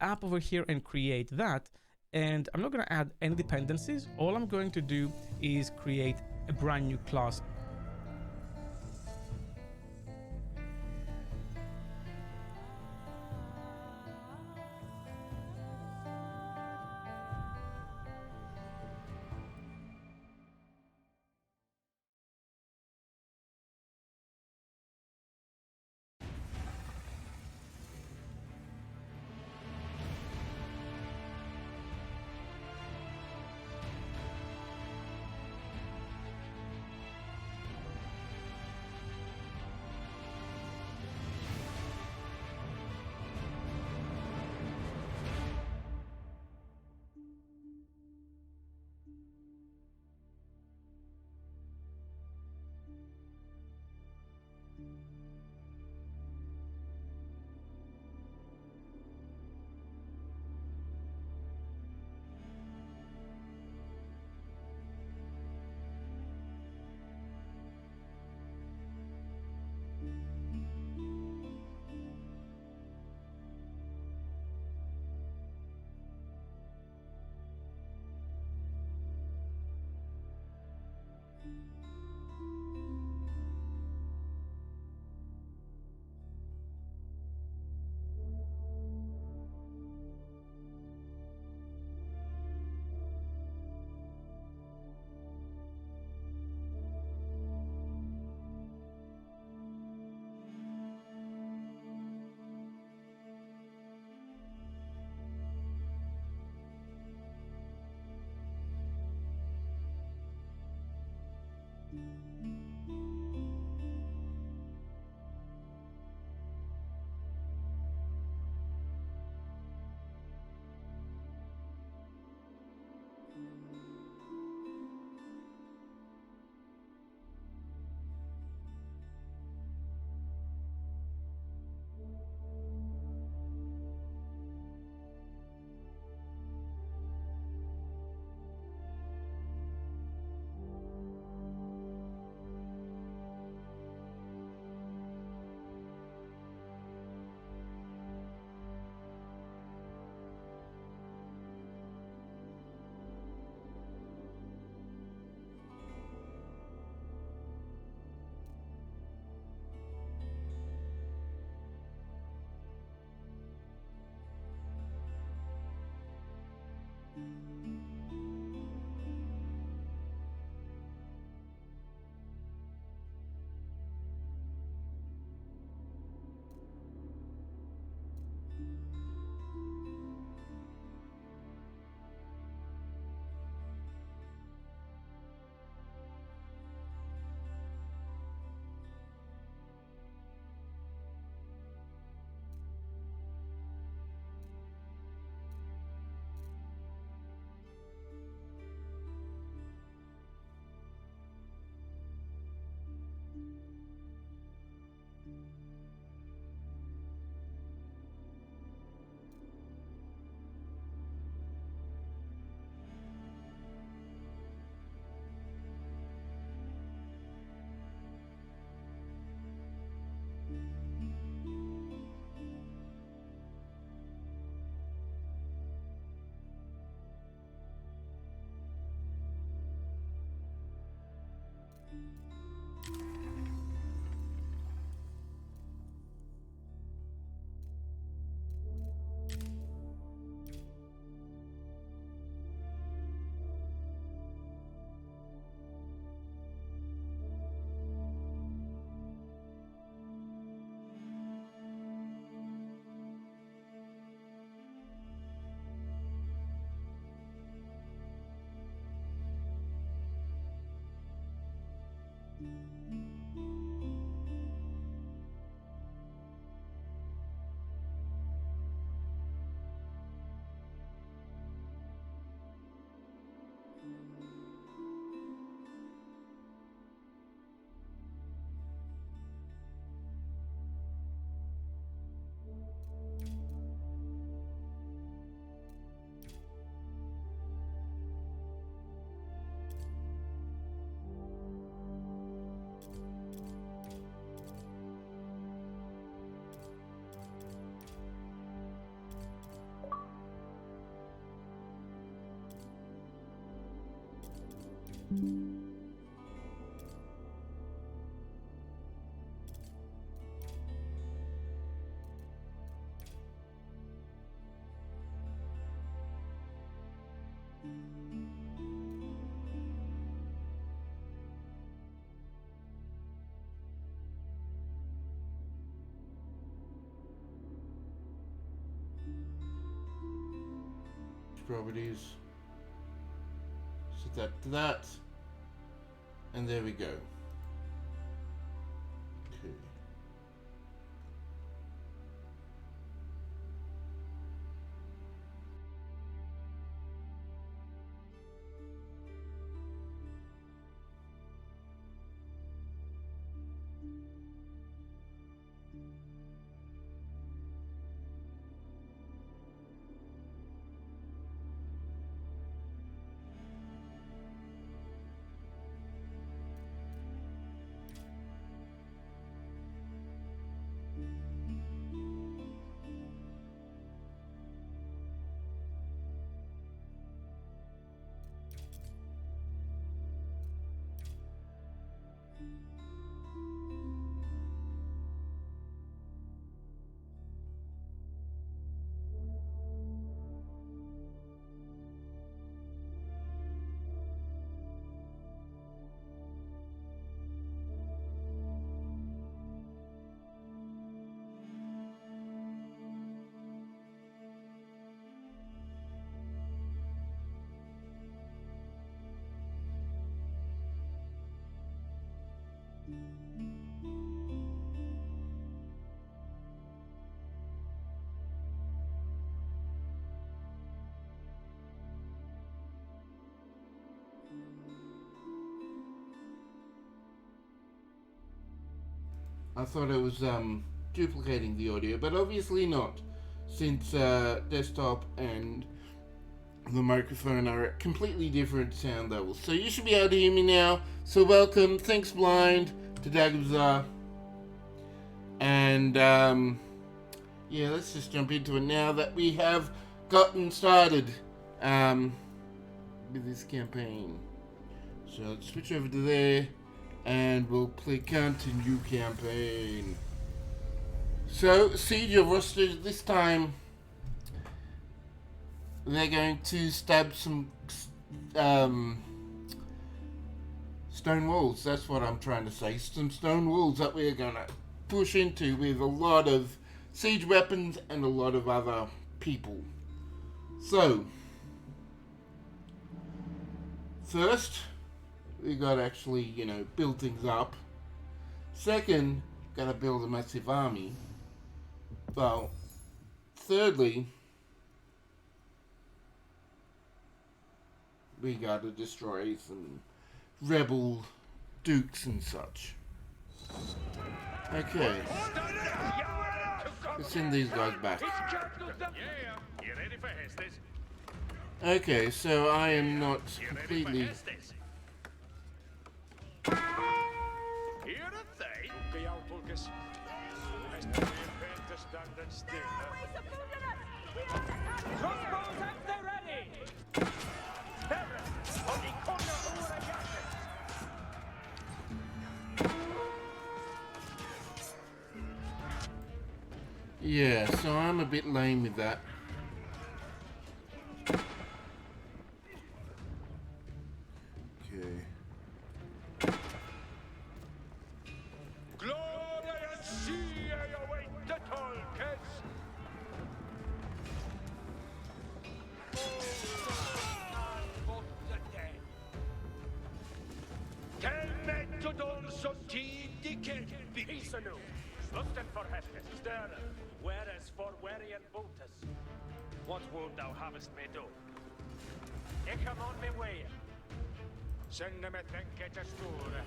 app over here and create that. And I'm not going to add any dependencies. All I'm going to do is create a brand new class. properties. Set that to that. And there we go. Okay. I thought it was duplicating the audio, but obviously not, since desktop and the microphone are at completely different sound levels. So you should be able to hear me now. So welcome, thanks Blind, to Dagger Bazaar. And yeah, let's just jump into it now that we have gotten started with this campaign. So let's switch over to there. And we'll click continue campaign. So, Siege of Worcester, this time they're going to stab some stone walls. That's what I'm trying to say. Some stone walls that we're going to push into with a lot of siege weapons and a lot of other people. So, first, we gotta actually, build things up. Second, gotta build a massive army. Well, thirdly, we gotta destroy some rebel dukes and such. Okay. Let's send these guys back. Okay, so I am not completely... Yeah, so I'm a bit lame with that. Okay. What would thou havest me do? I come on me way. Send me thanke to store.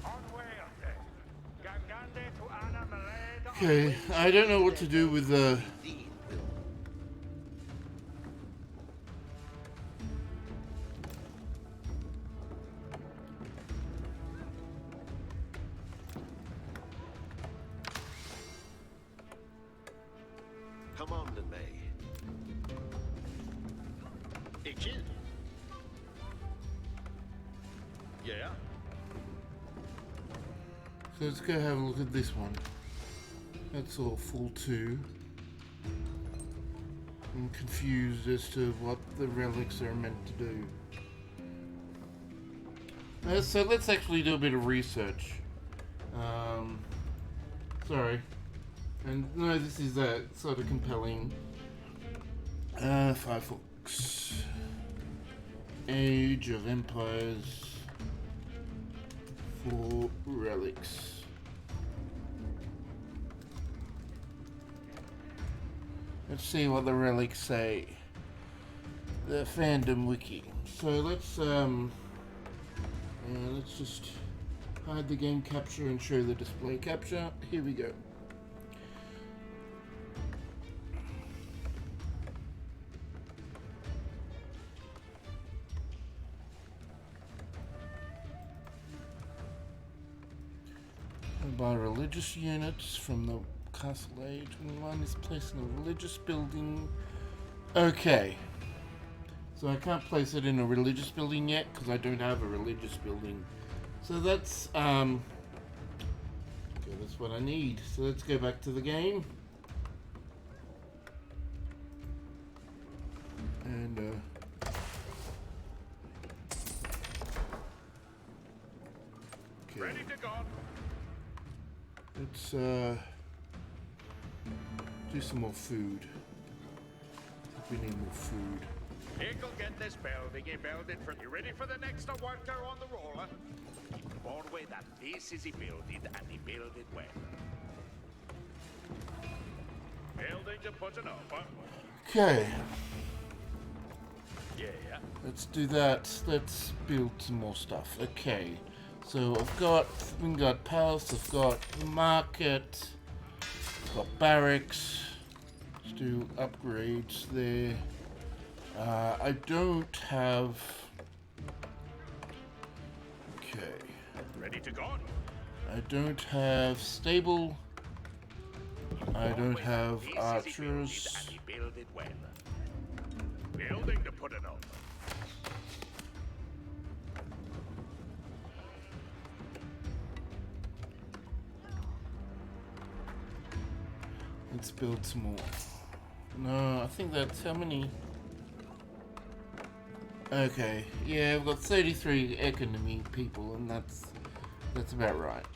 On way up there. Gangande to Anna Maleda. Okay, I don't know what to do with the... Come on to me. Ikin. Yeah. So let's go have a look at this one. That's all full 2. I'm confused as to what the relics are meant to do. So let's actually do a bit of research. Sorry. And no, this is sort of compelling. 5 foot. Relics. Age of Empires. 4 relics. Let's see what the relics say. The fandom wiki. So let's just hide the game capture and show the display capture. Here we go. By religious units from the Castle Age. When one is placed in a religious building. Okay. So I can't place it in a religious building yet because I don't have a religious building. So that's okay, that's what I need. So let's go back to the game. And okay. Ready to go. Let's do some more food. We need more food. He'll get this building. He built it for you. Ready for the next worker on the roller? Keep in way that this is he built it and he built it well. Building to put it over. Okay. Yeah. Let's do that. Let's build some more stuff. Okay. So we've got palace, I've got the market, I've got barracks. Let's do upgrades there. I don't have. Okay. Ready to go. I don't have stable. I don't have archers. And he built it well. Building to put it over. Let's build some more. No, I think that's how many. Okay, yeah, I've got 33 economy people, and that's about right.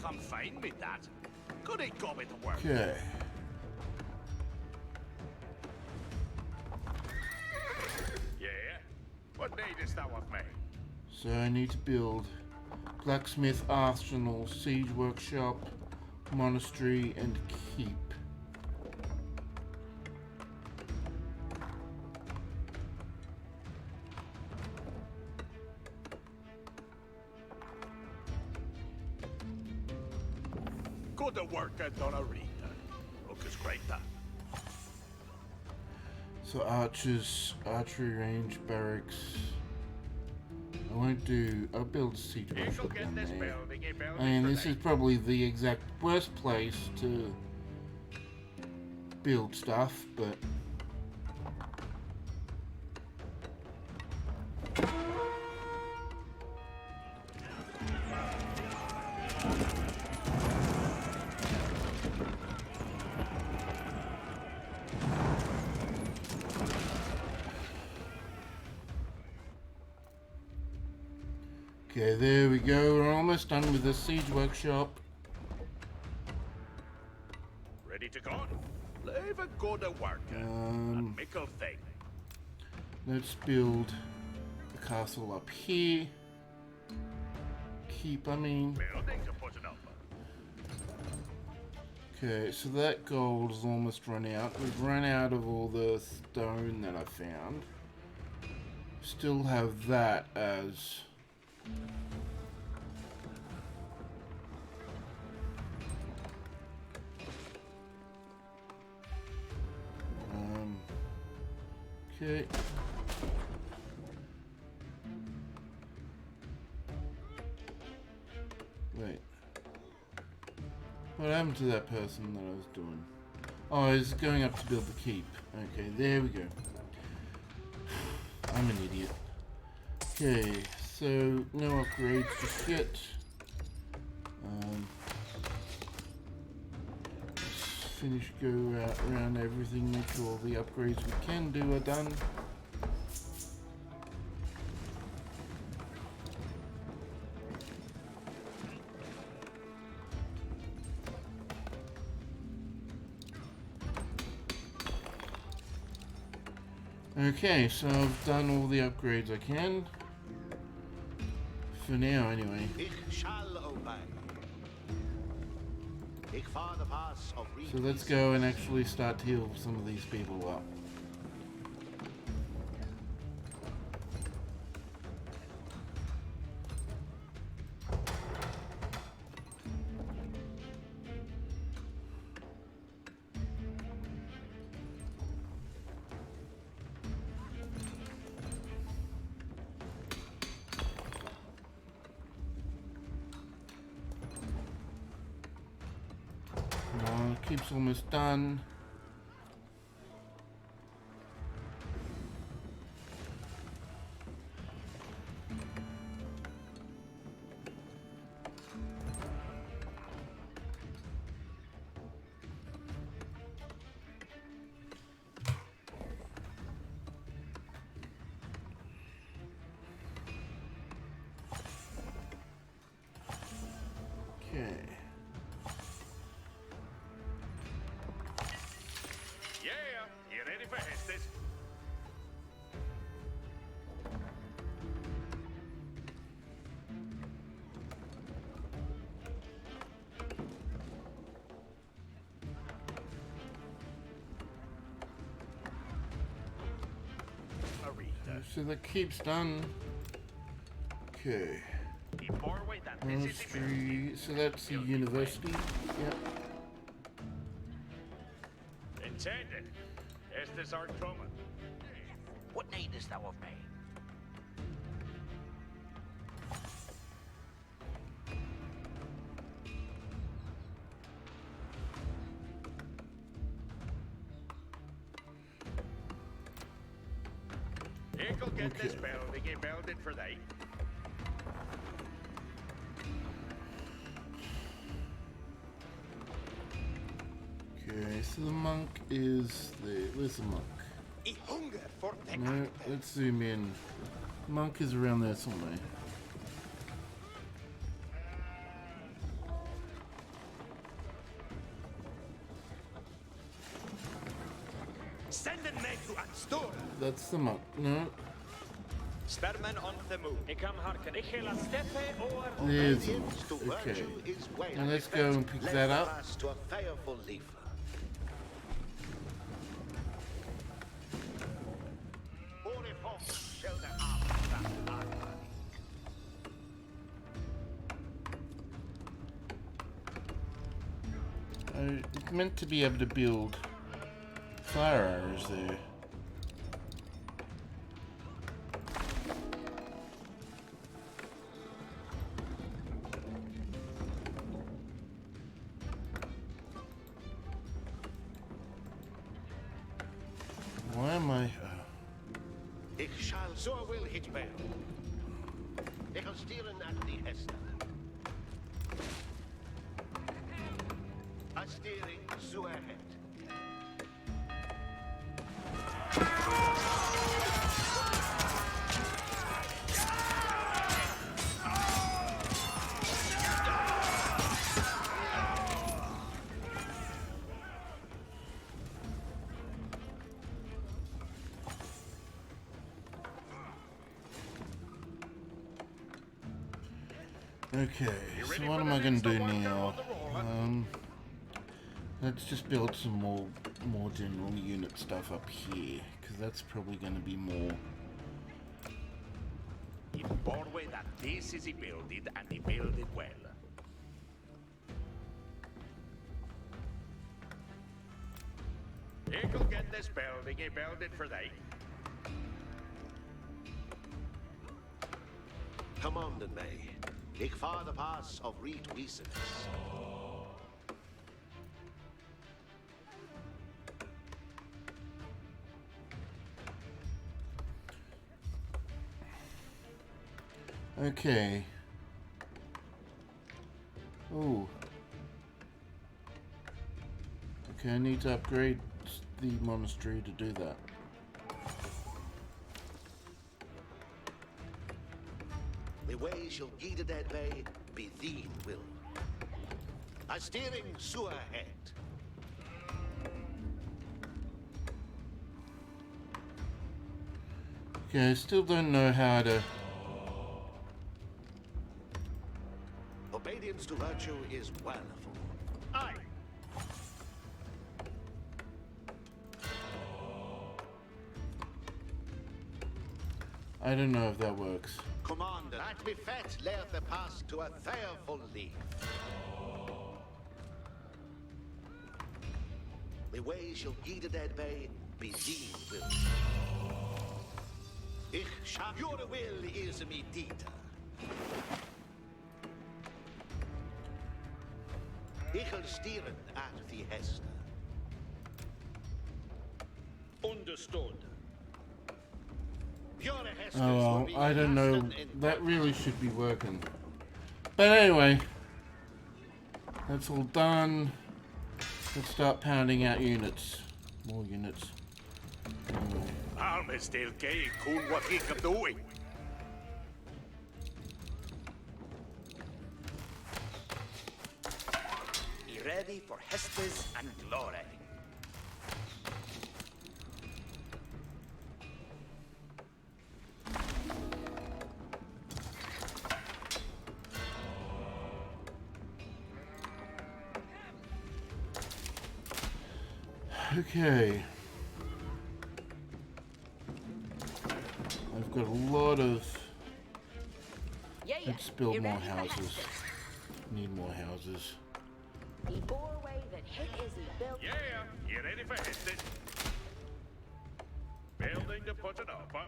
I'm fine with that. Could it go with the work? Okay. Yeah? What needest thou of me? So I need to build blacksmith, arsenal, siege workshop, monastery, and keep. Good work on a reader. Look is great that. So archers, archery range, barracks. I'll build siege workshop down there. I mean, this is probably the exact worst place to build stuff, but okay, there we go. We're almost done with the siege workshop. Ready to go? Leave a good work. And mickle thing. Let's build the castle up here. Keep, I mean. Building to put it up. Okay, so that gold is almost run out. We've run out of all the stone that I found. Still have that as okay. Wait. What happened to that person that I was doing? Oh, he's going up to build the keep. Okay, there we go. I'm an idiot. Okay, so no upgrades just yet. Let's finish, go around everything, make sure all the upgrades we can do are done. Okay, so I've done all the upgrades I can. For now, anyway. Ich shall obey. Ich fahre the pass of So let's go and actually start to heal some of these people up. Keeps almost done. Okay. You ready for Hestes? So that keeps done. Okay. Monastery. So that's the university. Yep. Intended. Estes art coming. What needest thou of me? Ick'll get this building, he built it for thee. Okay, so the monk is there. Where's the monk? I hunger for No, let's zoom in. Monk is around there somewhere. Send a men to Anstura. That's the monk. No, Spermen on the move. Ik kan harken. Ik ga steppe or... there's the Obedience to monk. Okay. virtue is way And let's go and pick that up. Us to a fearful leaf. It's meant to be able to build fire arrows there. Why am I... Ich shall so will hit bell. Ich will steeren at the Hester. A steering so ahead. Okay, so what am I going to do now? Let's just build some more general unit stuff up here, because that's probably going to be more... He bore way that this is he built it, and he built it well. Ick'll get this building, he built it for thee. Commanded me. Ich fahre the pass of Reed Weasons. Okay. Oh. Okay, I need to upgrade the monastery to do that. The way shall guide that way be thee will. A steering sewer head. Okay, I still don't know how to... Obedience to virtue is wonderful. Aye. I don't know if that works. Commander, that be fat layeth the pass to a fearful leaf. The way shall guide that way be thee will. Ich shall your will is me dita. Ich'll steeren at the Hester. Understood. Your Hesters Oh will well, be I don't know. lasting in That really should be working. But anyway, that's all done. Let's start pounding out units. More units. Anyway. I'm still getting cool what he can doing. Be ready for Hestes and glory. Okay. I've got a lot of... Yeah, yeah. Let's build You more ready for houses. Hestes? Need more houses. He bore away that hit is he built. Yeah, you ready for Heston? Building to put it up, huh?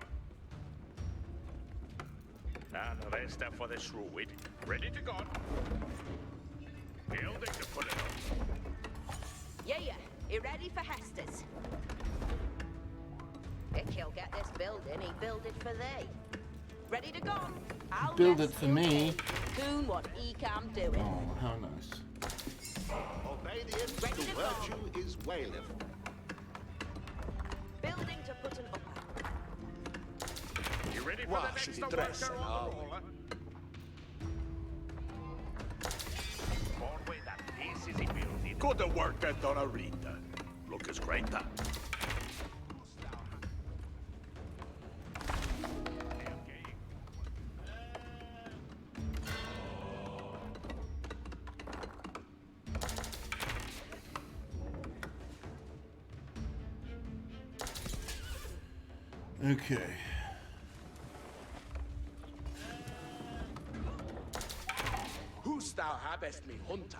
And the rest are for the Shrewd. Ready to go. Building to put it up. Yeah, yeah. You ready for Hestes? If he'll get this building, he build it for thee. Ready to go? I'll Build rest it for him me. Doing what he can do it. Oh, how nice. Obedience Ready to to go. virtue is wayful. Building to put an upper. You ready for Why the should next he dress worker and on all? the roller? Born with that this is a building. Good work that Donna Rita. Look is great that. Okay. Who's thou habest me hunter?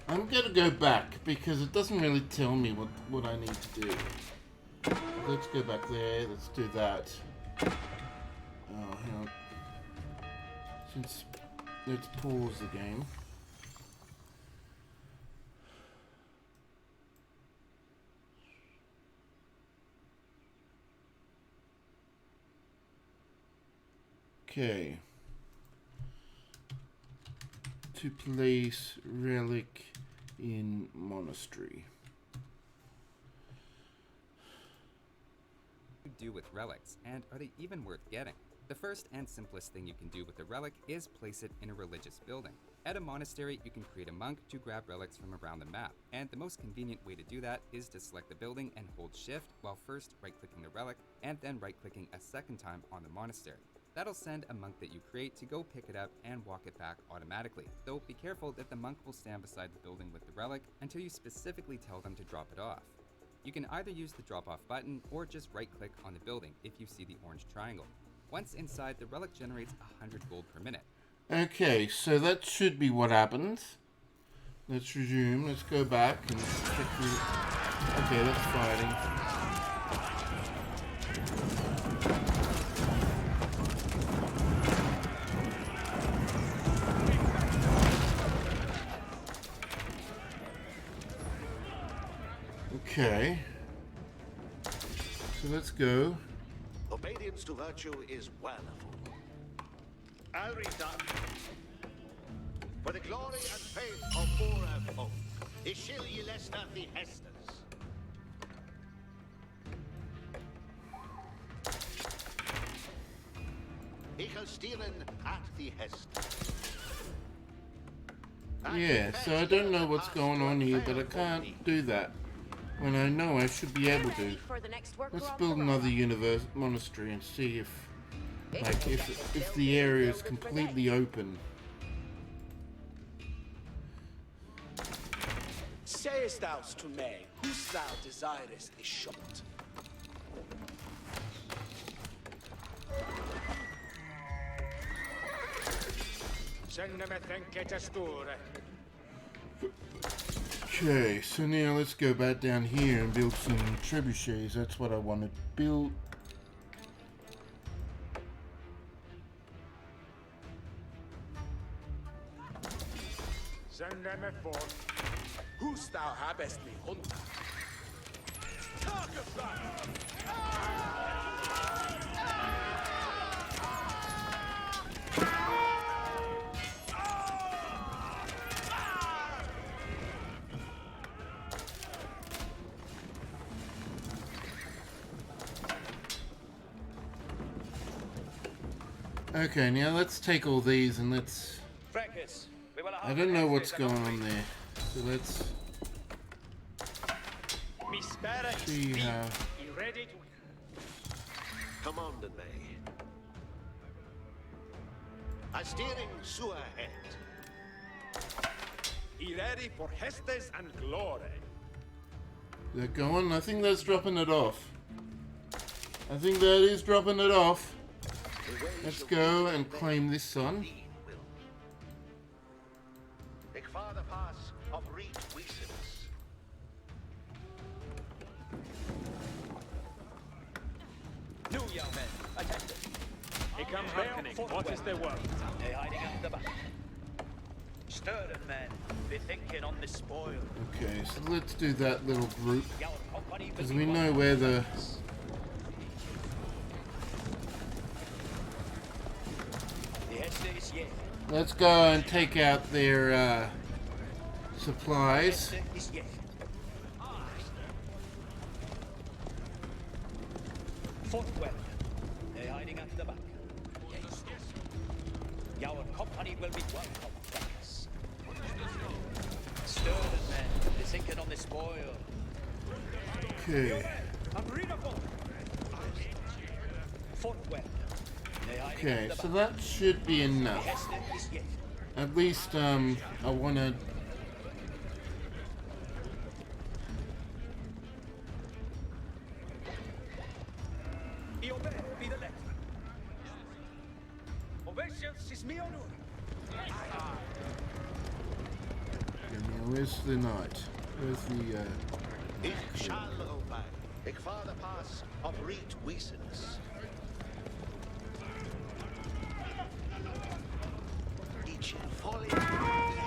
I'm gonna go back because it doesn't really tell me what I need to do. Let's go back there. Let's do that. Oh, hang on. Let's pause the game. Okay. To place relic in monastery. Do with relics, and are they even worth getting? The first and simplest thing you can do with a relic is place it in a religious building. At a monastery, you can create a monk to grab relics from around the map, and the most convenient way to do that is to select the building and hold shift while first right-clicking the relic and then right-clicking a second time on the monastery. That'll send a monk that you create to go pick it up and walk it back automatically, though be careful that the monk will stand beside the building with the relic until you specifically tell them to drop it off. You can either use the drop-off button or just right-click on the building if you see the orange triangle. Once inside, the relic generates 100 gold per minute. Okay, so that should be what happens. Let's resume. Let's go back and check the... Okay, that's fighting. Okay. So let's go. Obedience to virtue is wonderful. I'll read that. For the glory and faith of all our folk, Ishil ye lest not the Hesters. shall stealen at the hest. Yeah, so I don't know what's going on here, but I can't do that when I know I should be able to. For the next worker Let's on build the another road. monastery and see if, like, if the area is completely open. Sayest thou to me, whose thou desirest is shot? Senneme tänke testure. Okay, so now let's go back down here and build some trebuchets. That's what I want to build. Senneme forth. Whose thou habest me hunter? Talk of that! Okay, now let's take all these and let's... Frekis, we will have I don't know what's going on there. So let's Mi spera is see speed. how... Be ready to... Command me. A steering sewer head. Be ready for hestes and glory. Is that going? I think that's dropping it off. I think that is dropping it off. Let's go and claim this one. Ik vaar de pass of reach weasels. New young men, attention. Ik am hearkening. What is the word? They hiding at the back. Stirring men, be thinking on the spoil. Okay, so let's do that little group. Your company will Because be we one know where the... The head is yet. Let's go and take out their supplies. Head is yet. Foot well. They hiding at the back. Your company will be welcome, friends. Stirring men, be thinking on the spoil. Okay. Unreadable. Foot well. They hiding Okay, at the so back. that should be enough. Heston is yet. At least, I want to... Be obey, be the letter. Obeisance is me honor. Where's the knight? Where's the, Ik shall obey. Ik vaar de pass of reach weasels. Each folly the hest.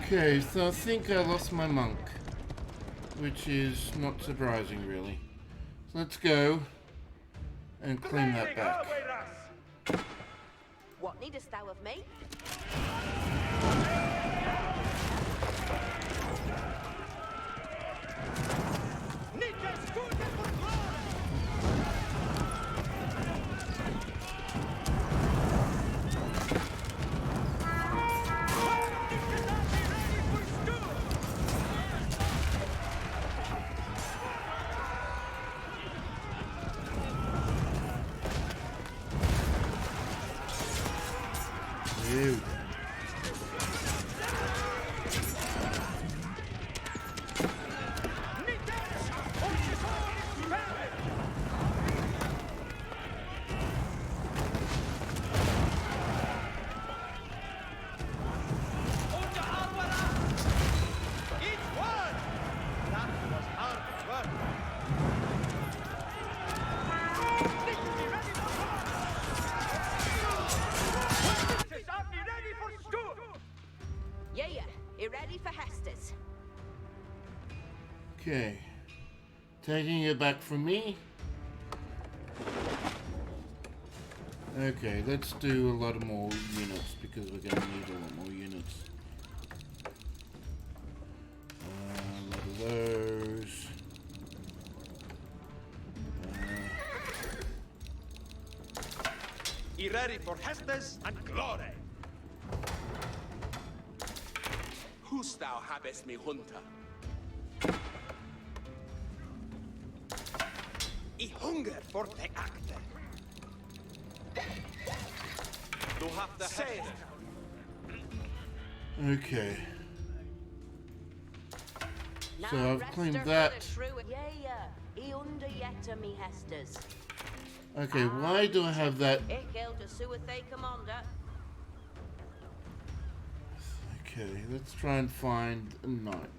Okay, so I think I lost my monk. Which is not surprising, really. So let's go and claim that back. What needest thou of me? Ew. Okay. Taking it back from me. Okay, let's do a lot of more units because we're going to need a lot more units. A lot of those. Be ready for Hestes and glory. Who's thou habest me hunter? I hunger for the acte. Du have the Hestes. Okay. Now So I've rest claimed her for that. the true- he under yet to me hestes. Okay, why do I have that? Ich held a suethay commander. Okay, let's try and find a knight.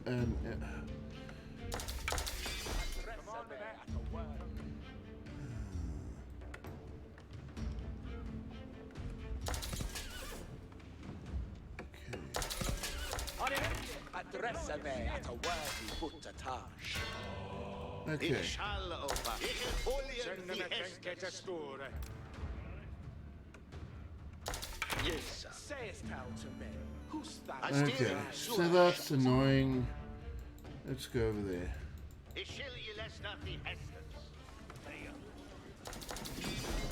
Address me at a worthy foot-a-tash. Okay. Ich shall over. Ich folier Send them the a trinket Hestes. store. Yes, sir. Sayest thou to me, who's thou? Okay, so that's annoying. Let's go over there. Ich shall ye less not the Hestes.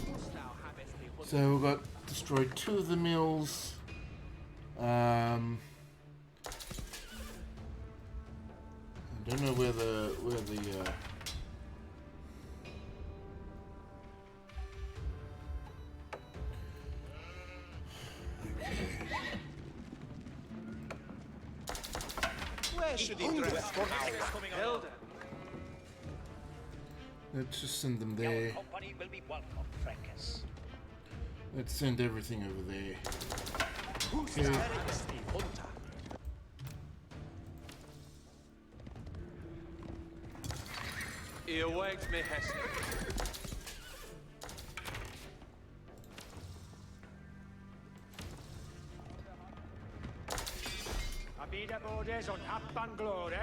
Who's thou habest me hunter? So we've got destroyed 2 of the mills. I don't know where the Where should he dress for our elder? let's just send them there. Company will be welcome, Frankus. Let's send everything over there. Who's thou habest me hunter? He awaits me Hestes. Abida borders on Appan glory.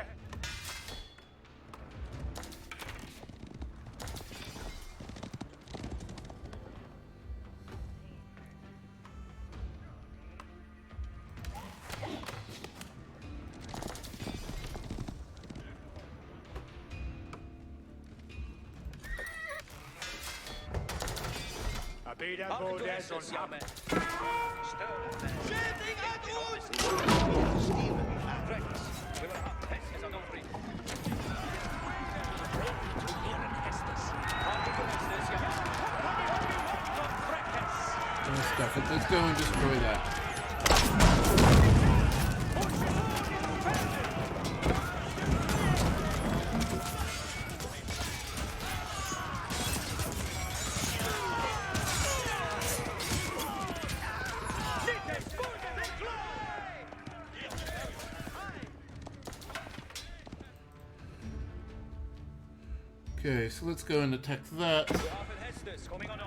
Abida borders on Appan. Stuff it. Let's go and destroy that. Okay, so let's go and attack that. Hestes coming on.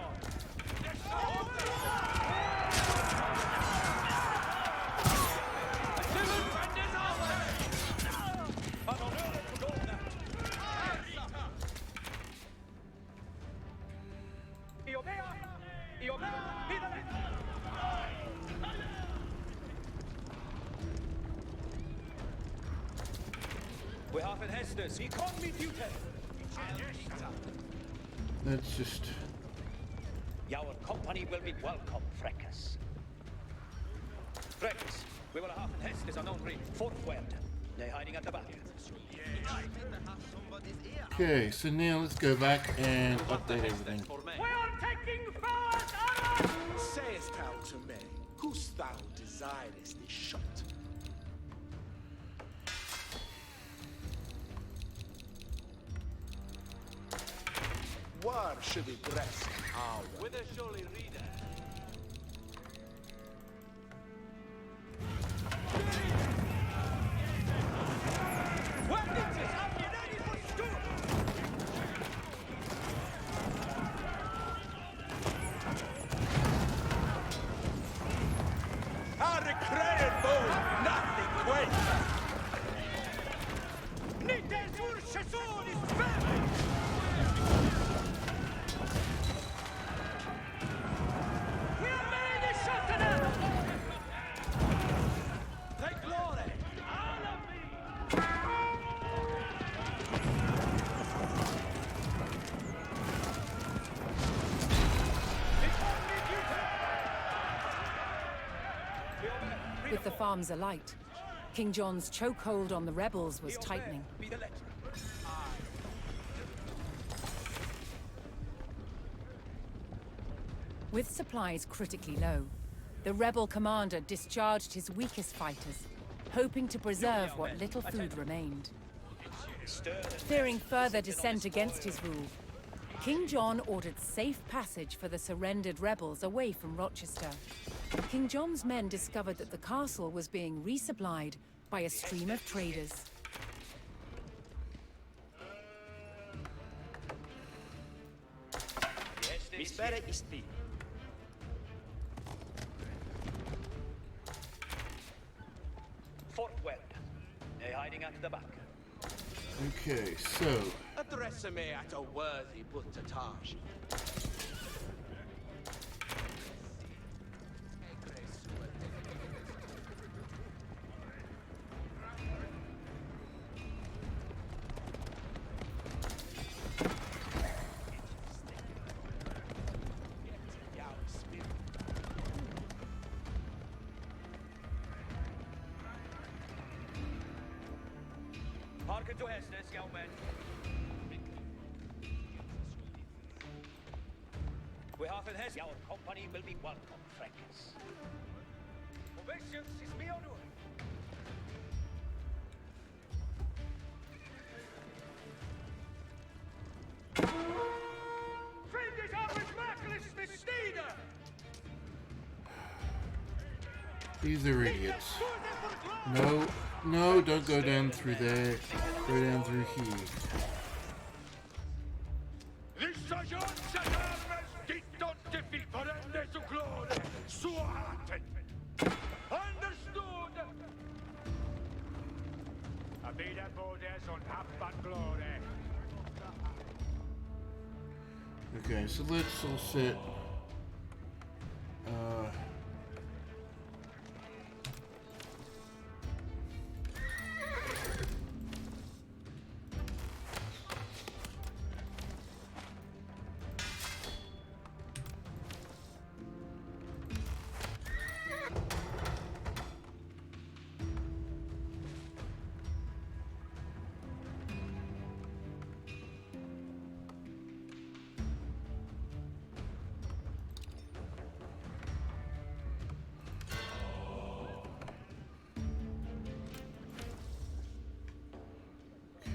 We have an Hestes, he called me duty. Let's just. Our company will be welcome, Frankus. Frankus, we will have an Hestes unknown forthward. They hiding at the back. Okay, so now let's go back and update everything. We are taking forward arrows! Sayest thou to me, who's thou desirest this shot? Where should he dress our with a surely reader? Our credit bow, nothing quake. Nites ursus with the farms alight. King John's chokehold on the rebels was tightening. Be the letter. With supplies critically low, the rebel commander discharged his weakest fighters, hoping to preserve what little food remained. Fearing further descent against his rule, King John ordered safe passage for the surrendered rebels away from Rochester. King John's men discovered that the castle was being resupplied by a stream of traders. Fort Webb. They're hiding at the back. Okay, so Address me at a worthy buttertage. Harken to Hestes, young men. We have in Hestes. Our company will be welcome, Frankers. Obeisance is me honor. Friend is always marvelous, Messina! these are idiots. No, no, don't go down through there. Go down through here. Okay, so let's all sit.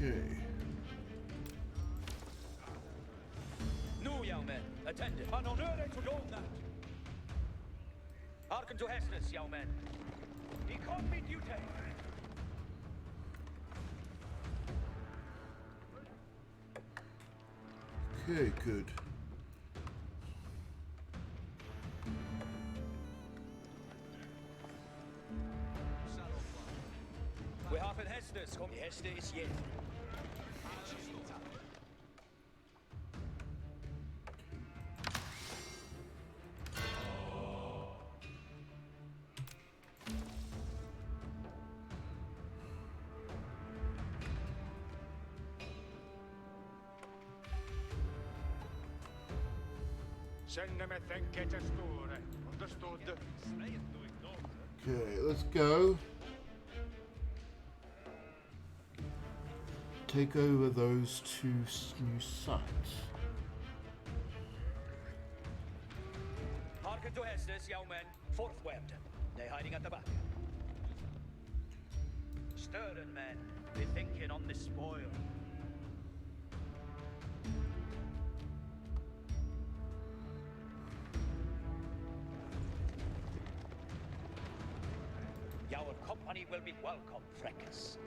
Okay. No, young men, attend it. An honor to go that. Hearken to Hestes, young men. He called me duty. Okay, good. We have in Hestes, come Hestes yet. Send them a thing, get a store. Understood? Okay, let's go. Take over those two new sites. Hearken to Hestes, young men. Fourth webbed. They hiding at the back. Stirring men, be thinking on the spoil. Our company will be welcome, Freckers.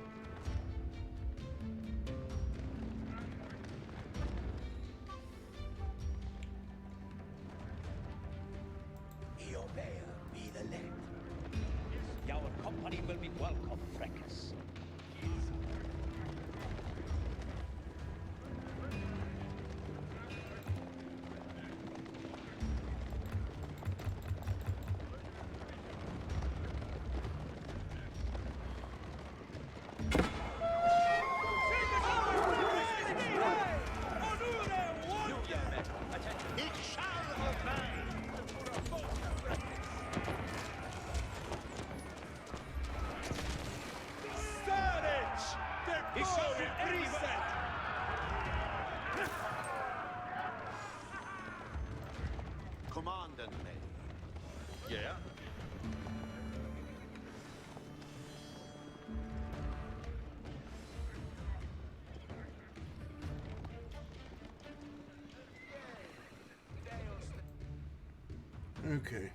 Your bear be the led. Our company will be welcome, Freckers. Commandant me. Yeah? Okay.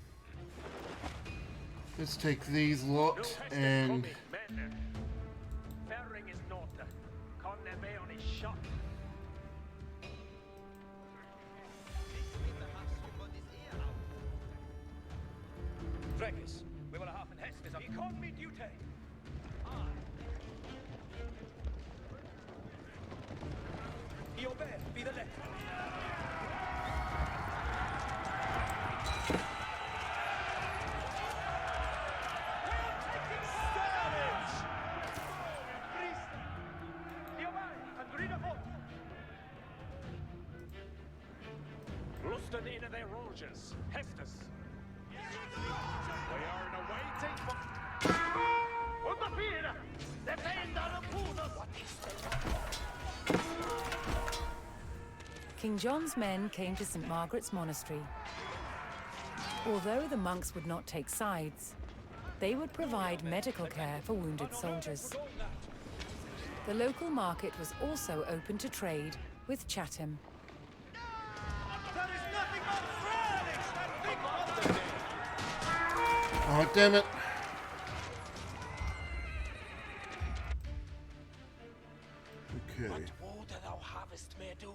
Let's take these lot and... Ferring is not. Conne me on his shot. Drekis, we will have en hästes av economy duty. I obey, be the letter. Lusten in their roges, Hestus. We are in a waiting for... Under fear! The pain that King John's men came to St. Margaret's Monastery. Although the monks would not take sides, they would provide medical care for wounded soldiers. The local market was also open to trade with Chatham. Oh, damn it. Okay. What would thou havest me do?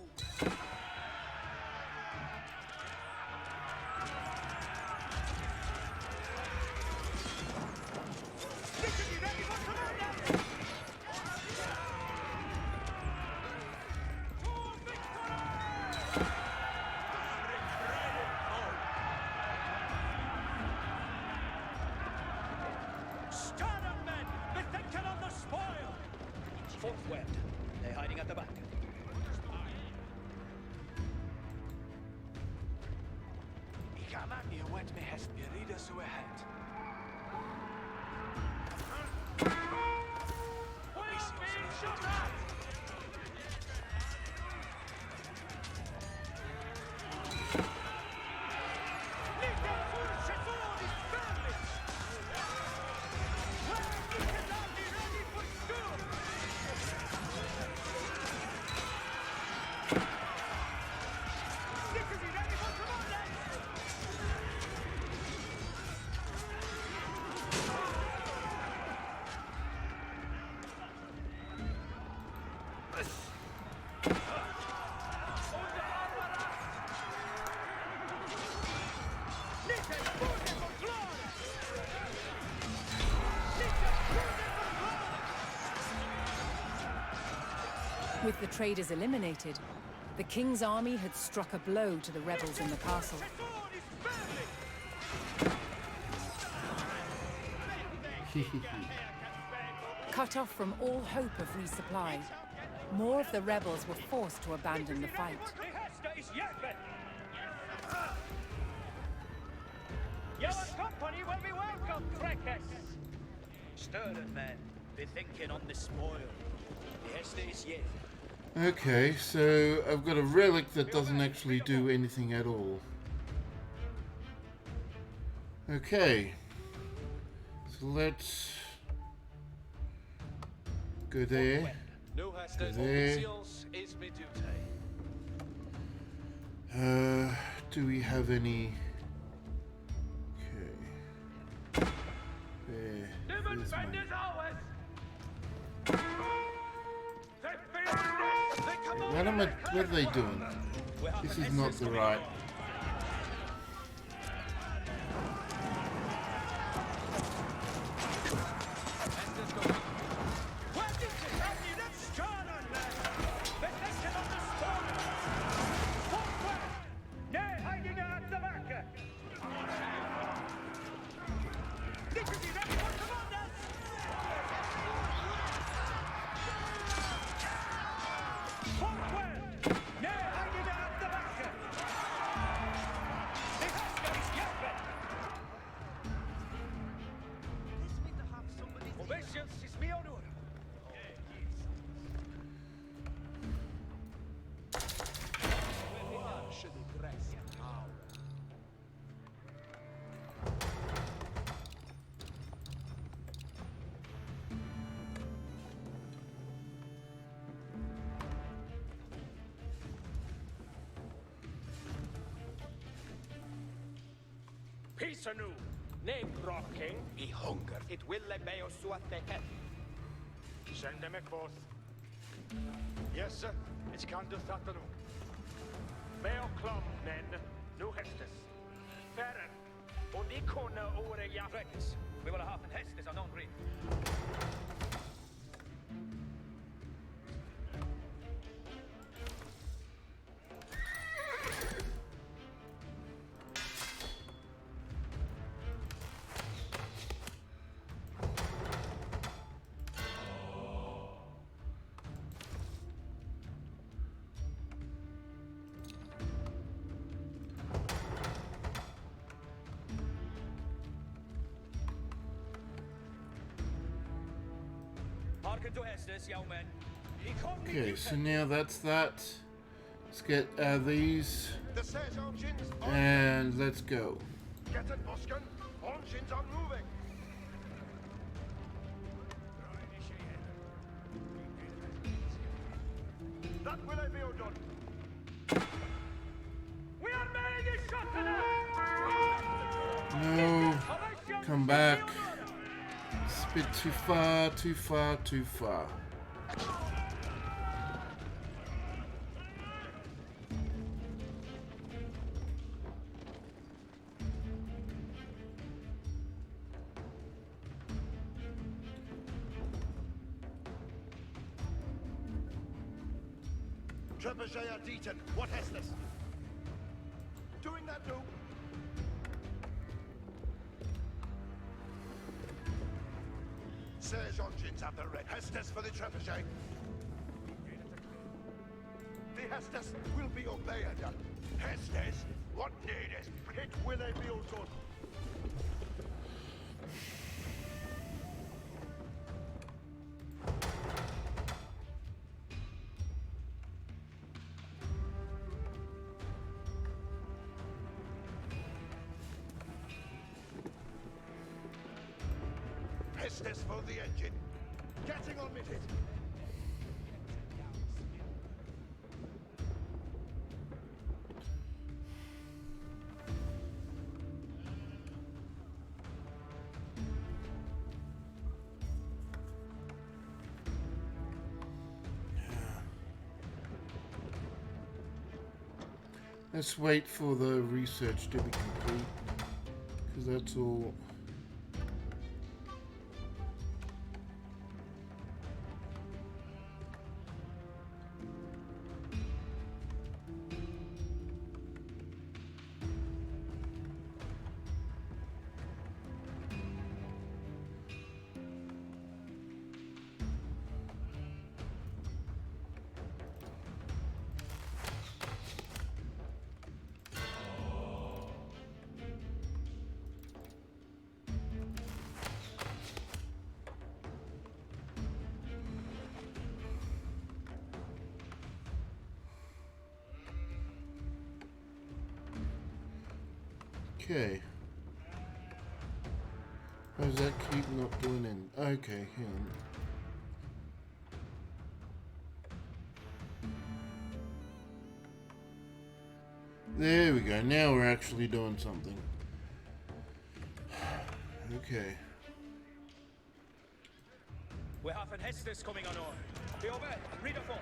Forthwith. They're hiding at the back. I command you what me hast buried us ahead. With the traders eliminated, the king's army had struck a blow to the rebels in the castle. Cut off from all hope of resupply, more of the rebels were forced to abandon the fight. Your company will be welcome, Trekis. Stirring men, be thinking on the spoil. The estate is yet. Okay, so I've got a relic that doesn't actually do anything at all. Okay. So let's go there. No Go there. is me duty. Do we have any? Okay. There's mine. What are they doing? This is not the right. Peace anew. Name Rock King. We hunger. It will lebeo suateket. Send them forth. Yes, sir. It's Candace Satanu. Beo Club, Nen. Nu Hestes. Ferren. Und ikona ore ja. Rectus. We will have an Hestes on Hungry. Okay, so now that's that. Let's get these. And let's go. Get it, Buskin. Engines are moving. That will I be done. We are making a shot tonight. No. Come back. It's a bit too far, too far, too far. Trebuchet are Deaton. What has this? Doing that too. Serge engines at the red. Hestes for the trebuchet. The Hestes will be obeyed. Hestes? What need is? It will be done. Hestes for the engine. Getting on with it. Let's wait for the research to be complete, because that's all. Okay. Why does that keep not doing in? Okay, hang on. There we go. Now we're actually doing something. Okay. We have an Hestes coming on. Be over. Read a phone.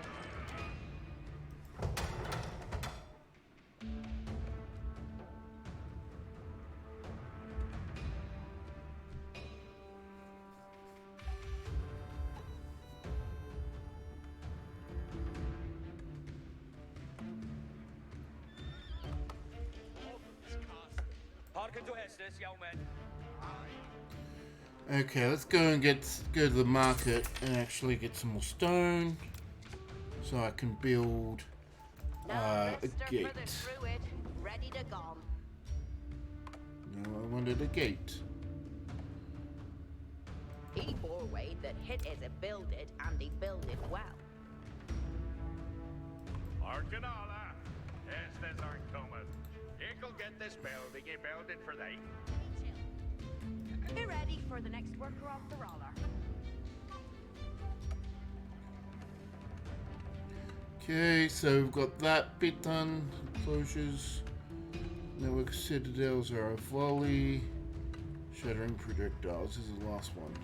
Okay, let's go and go to the market and actually get some more stone, so I can build a gate. Ready to go. No, I wanted a gate. He bore way that hit is a build it and he build it well. Arcanala, Hestes aren't coming. You'll get this building, you build it for they. Be ready for the next worker off the roller. Okay, so we've got that bit done. Closures. Network citadels are a volley. Shattering projectiles is the last one.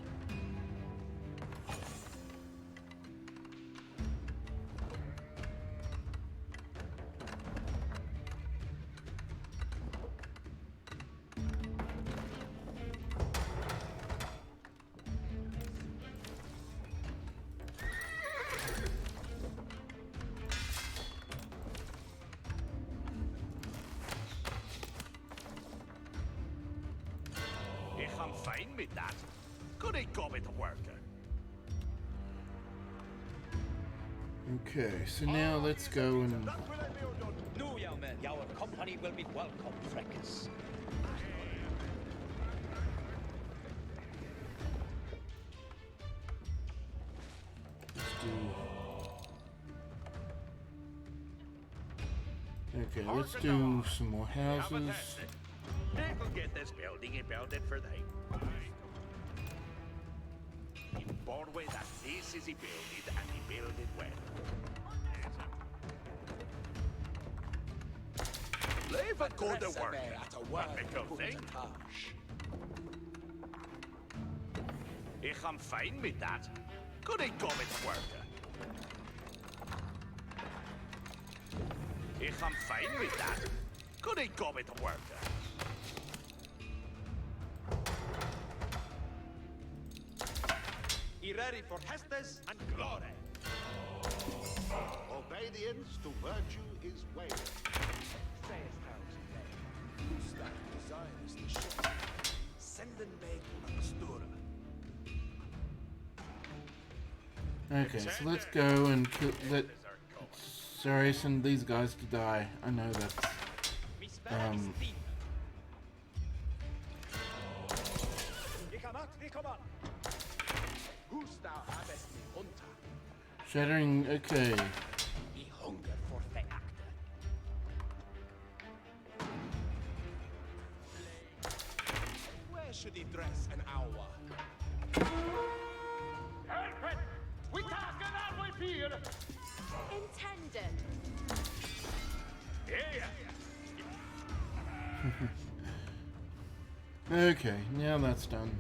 I'm fine with that. Could I go with the worker? Okay, so now let's go and... No, young man. Our company will be welcome, Freckles. Okay, let's do some more houses. They'll get this building and build it for them. In board way that this is a building and he build it well. Leave a go to work at a wonderful thing. I'm fine with that. Could I go with worker? I'm fine with that. Could I go with worker? Be ready for Hestes and glory. Obedience to virtue is way. Sayest thou, whose that desires the ship? Send them back on the store. Okay, so let's go and kill... Sorry, send these guys to die. I know that's... Shattering, okay. He hunger for the actor. Where should he dress an hour? Help it! We can't get out with here! Intended. Okay, now that's done.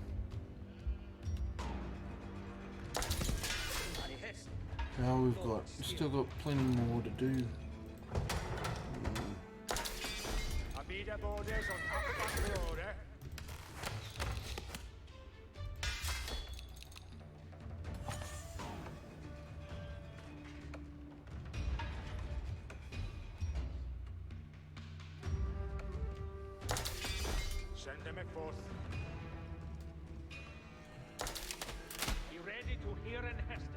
Now we've still got plenty more to do. Abida borders on top of the road, eh? Send them forth. Be ready to hear an Hestus.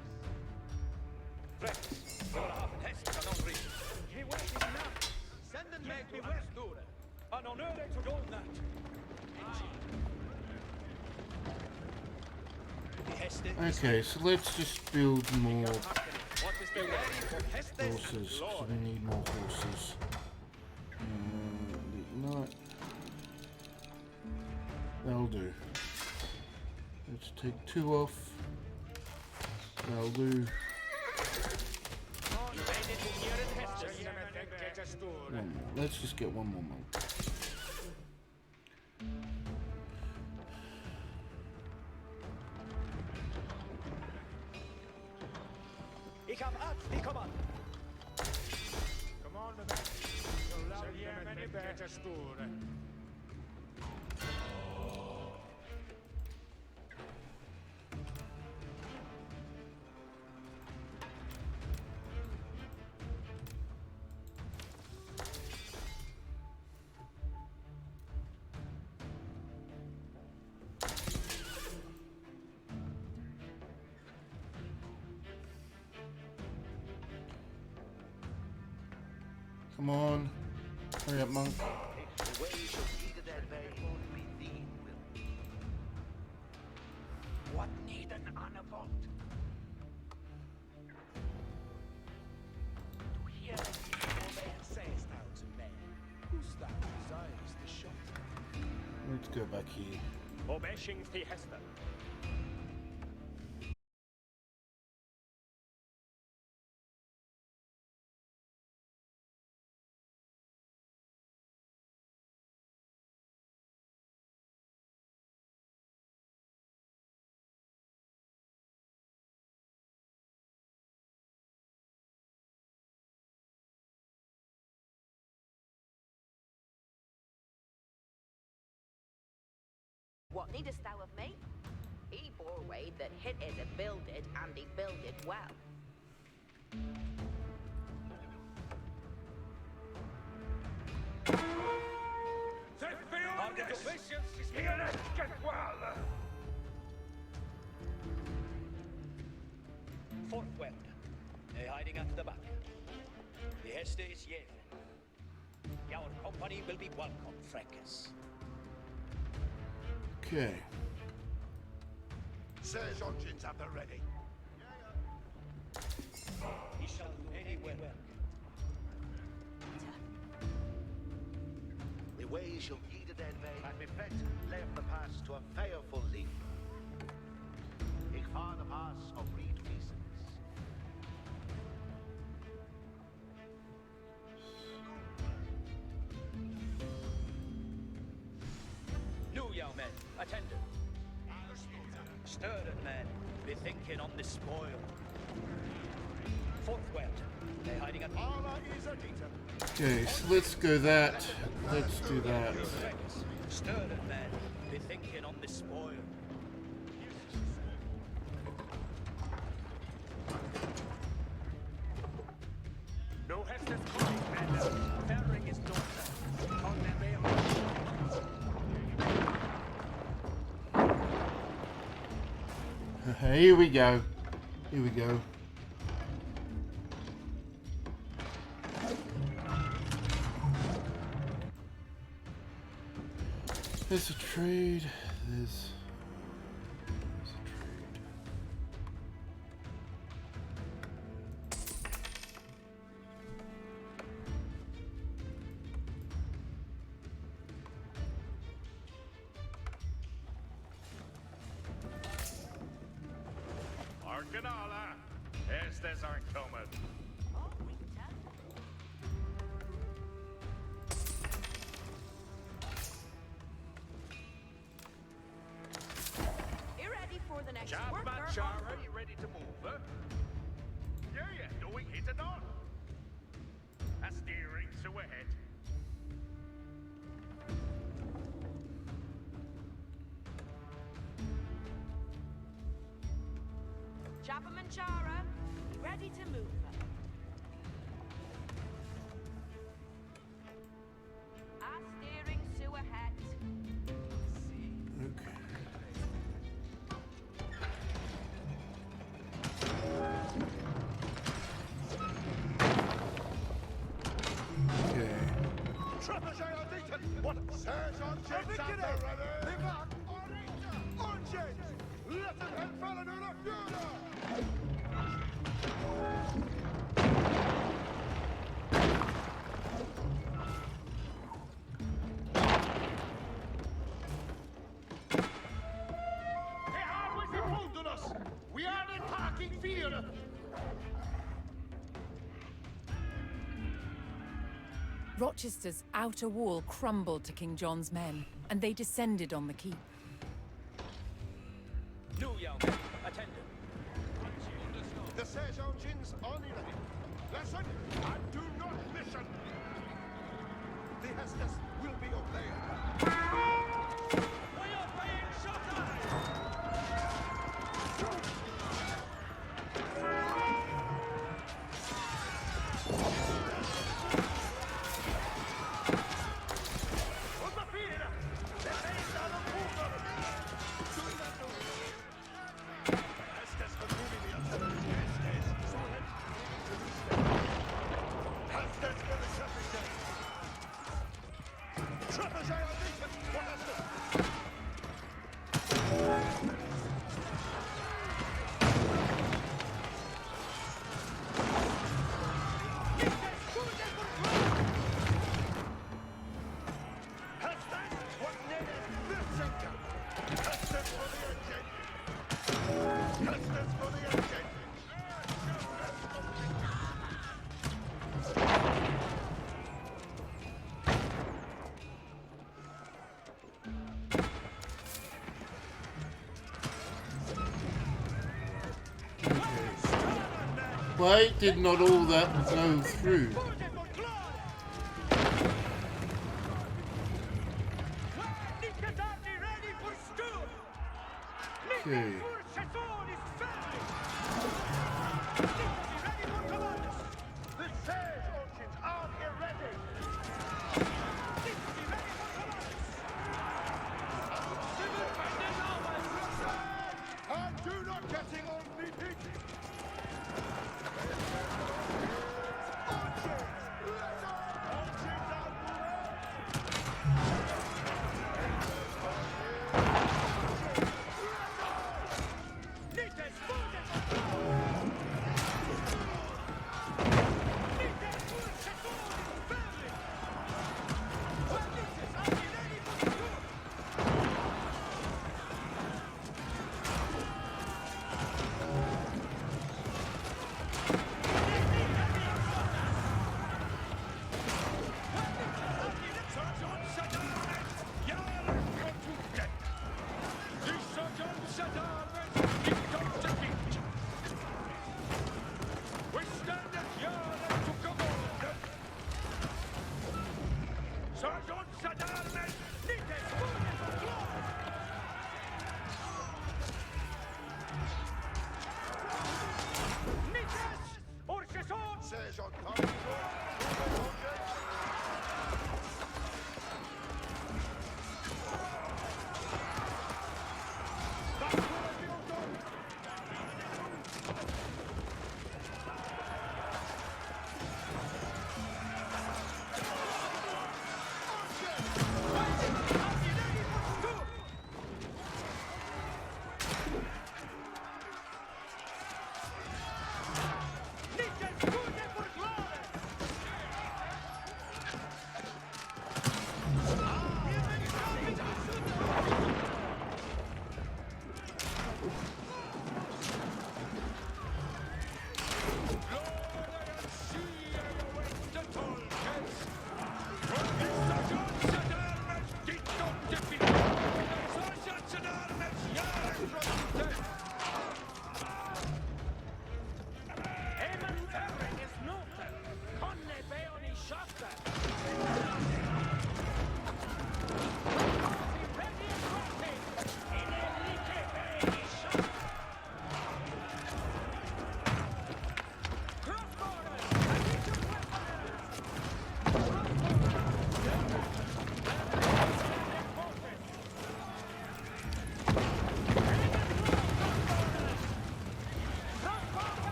Freckles, you're half an Hestes and not reach. He waiting now. Send them back to Astura. And on earth to gold that. Okay, so let's just build more What is the ready for Hestes horses, and so glory? we need more horses. Not. That'll do. Let's take 2 off. That'll do. One more. Let's just get one more monk. Come on, the man. Saliamo in better store. Come on. Hurry up, monk. The way shall be to that way, be thee will. What need an unavolt? To hear Sayest thou to man, whose that desires the shot? Let's go back here. Obeshing the Hester. What needest thou of me? He bore way that hit is a builded, and he builded well. Forthwell. They're hiding at the back. The Heste is Yevon. Our company will be welcome, Frankus. Okay. Sirs engines at the ready. He shall do any work. The way shall ye the dead vein, and be fed left the pass to a fireful leap. Ik vaar the pass of reed pieces. New young men, attendant. Stirred men, bethinking on the spoil. Forthwell, they hiding at Allah is a data. Okay, so let's go that. Let's do that. Stirred men, bethinking on the spoil. No Hestes coming, and Ferring is daughter. On their way. Here we go. Here we go. There's a trade. There's a trade. Arcanala, Hestes aren't coming. You ready for the next Chapman worker? Chara, you ready to move, huh? Yeah, doing hit and on. A steering to ahead. Chapman Chara, you ready to move? A steering to ahead. Okay. Okay. What? Sirs engines at the ready. Engines! Let them head fella to the future! They always involved us. We are in parking field. Rochester's outer wall crumbled to King John's men, and they descended on the keep. New young men, attendant. The Sirs engines on ready. Listen and do not listen. The Hestes will be obeyed. We are being shot at! Why did not all that go through? Ready for Okay. The sage orchids are here ready. And do not getting on the pitch. Orchids! Let's go! Orchids out the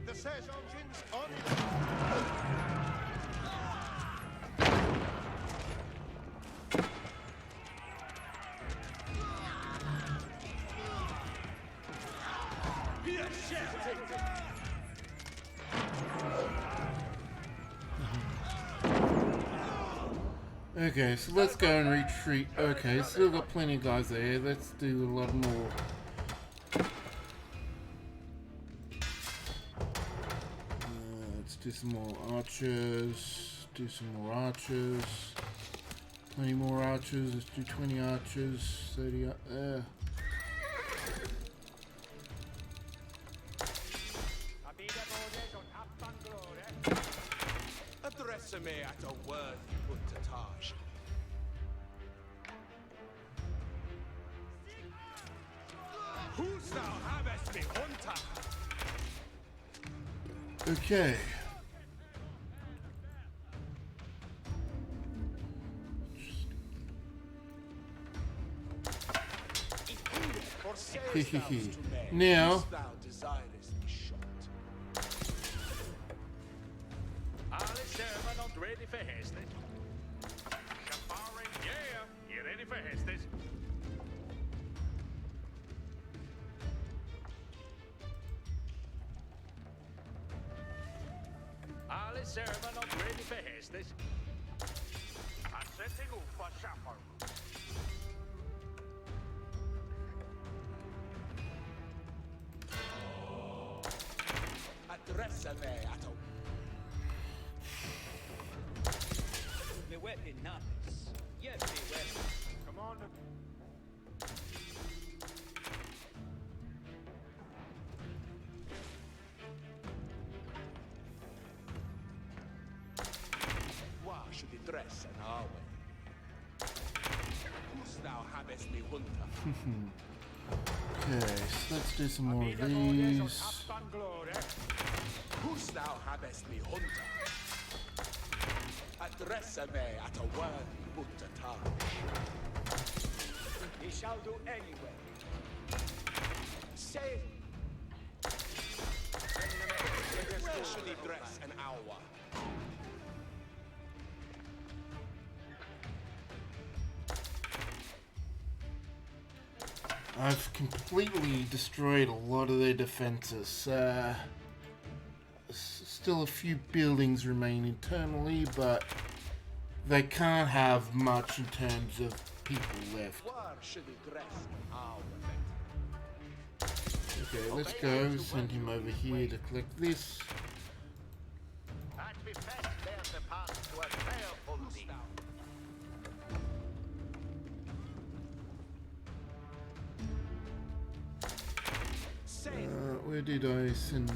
The sage engines on Okay, so let's go and retreat. Okay, still got plenty of guys there. Let's do a lot more. Let's do some more archers. Do some more archers. Plenty more archers. Let's do 20 archers. 30 Address me at a word puntatage. Who's thou havest me hunter? Okay. Now. Ready for hasted. Shafaring, yeah, you ready for hasted? Ali servant not ready for hasted. I'm setting up for Shafar. Me weapon napis. Yes, me weapon. Commander. Why should he dress in our way? Who's thou habest me hunter? Okay, so let's do some more of Orders these. on Captain Glory. Who's thou habest me hunter? Address me at a word but a time. He shall do anyway. Say, where should he dress an hour? I've completely destroyed a lot of their defenses. Still a few buildings remain internally, but they can't have much in terms of people left. Where should he dress an hour? Okay, let's go. Send him over here to collect this. At be best bear the path to a baleful deed. Where did I send?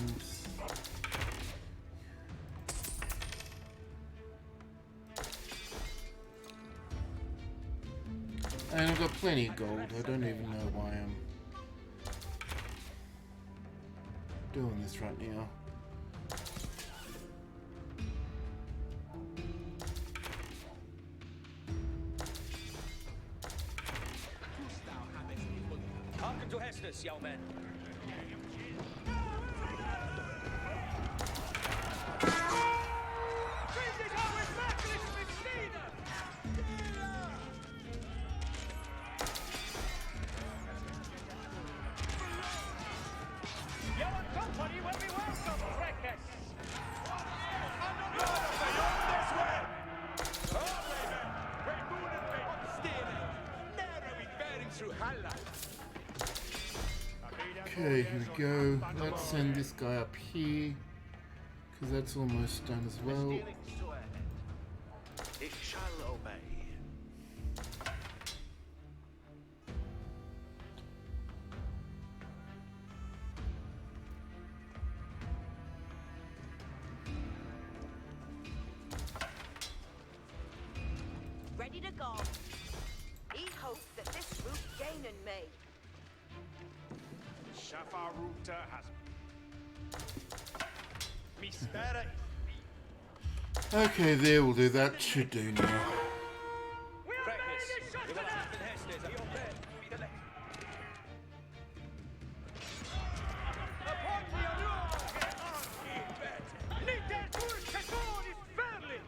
And I've got plenty of gold. I don't even know why I'm doing this right now. Hearken to Hestus, young men. Your company will be welcome, Trekkers. Okay, here we go. Let's send this guy up here, because that's almost done as well. It shall obey. Ready to go. He hopes that this route gain in me. Shafaruta has me spirit. Okay, there, we'll do that. Should do now. We are Preface. We will happen Hestus at your bed. Be the next. upon the allure. Lite turkator is fairly.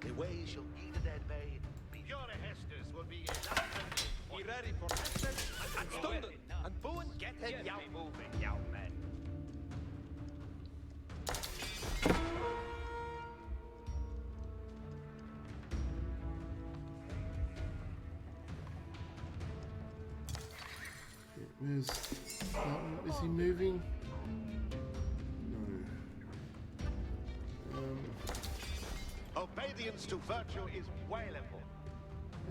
The way shall eat a dead bay. Your Hestus will be elected. Be ready for distance and stunned and booing. Get him yow moving, yow men. Where's that one? Is he moving? No. Obedience to virtue is wailable.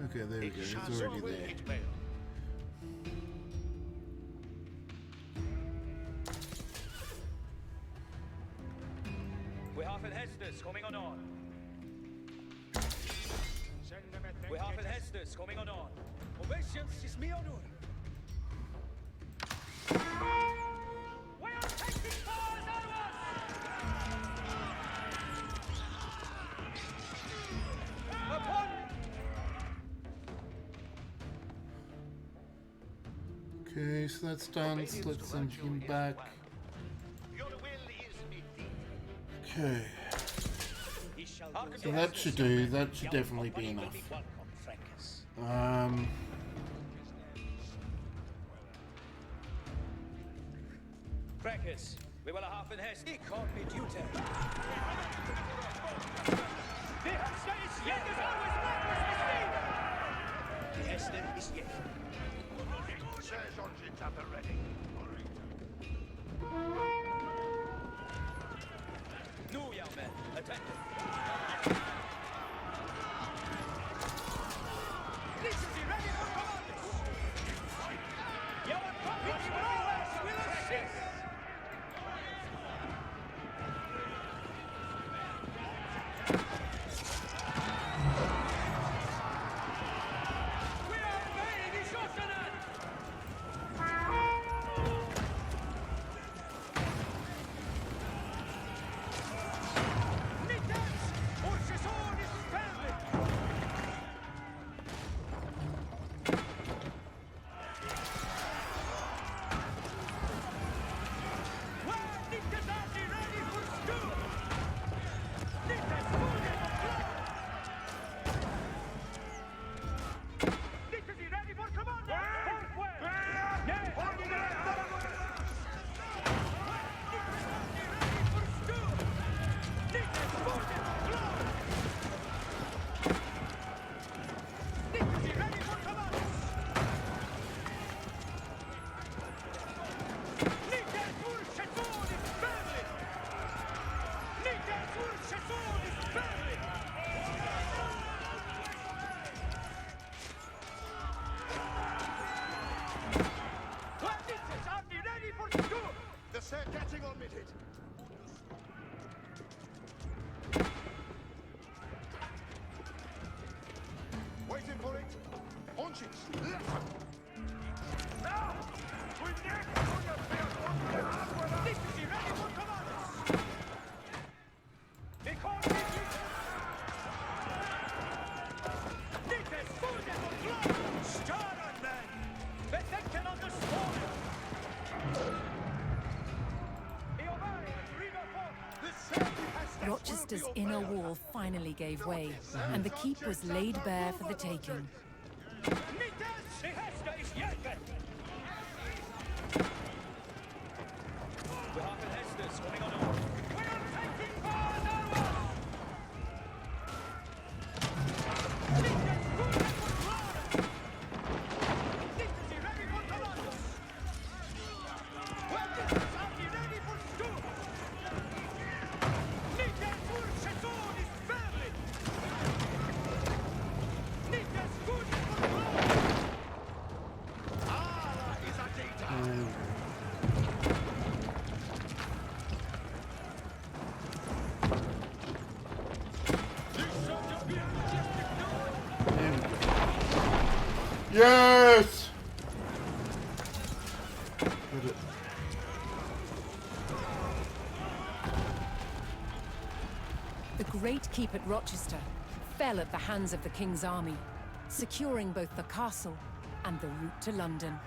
Okay, there we go. He's already there. We have an Hestus coming on. We have an Hestus coming on. Obeisance is me honor. We are taking fires out of us! Upon Okay, so that's done. So let's send him back. your will is me. Okay. He shall So that should do. That should definitely be enough. Preface. We will have an Hestus. He can't be duty. The Hestus is yet as always reckless The Hestus is yet. Sergeant at the ready. New young men, attention. This is ready for commanders. Your company will assist. We are obeying instructions. Nittans, Orcheson is standing. Well, Nittans are ready for school. Nittans food and blood. Nittans is ready for commander. Forward. Nay, Nittans are ready for school. Nittans food and blood. Nittans is ready for commander. Nittans Orcheson is Berlin. Nittans Orcheson is Berlin. Well, Nittans are ready for school. The set getting omitted. Waiting for it. Launches. Now! We need to put the field on the hardware! Nittans is ready for commanders. Because Nittans food and blood. Staren men. Betecken on the storm. Io vai, river fort. The set has Rochester's inner wall finally gave way, and the keep was laid bare for the taking. Nittans, the Hester is Jäpen. We have the Hesters coming on over. We are taking fire now. Nittans food and blood. Nittans is ready for commanders. Well, Nittans are ready for school. Nittans Orcheson is Berlin. Nittans food and blood. Ala is Adida. Yes! Got it. The great keep at Rochester fell at the hands of the king's army, securing both the castle and the route to London.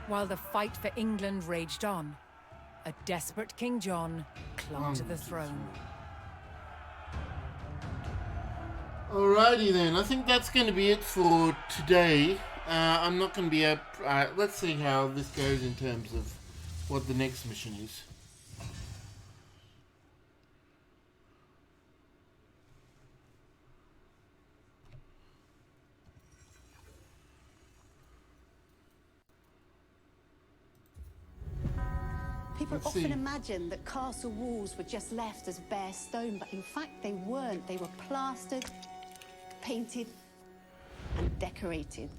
While the fight for England raged on, a desperate King John clung to the throne. Alrighty then, I think that's going to be it for today. I'm not going to be up. Let's see how this goes in terms of what the next mission is. People Let's often see. imagine that castle walls were just left as bare stone, but in fact they weren't. They were plastered, painted, and decorated.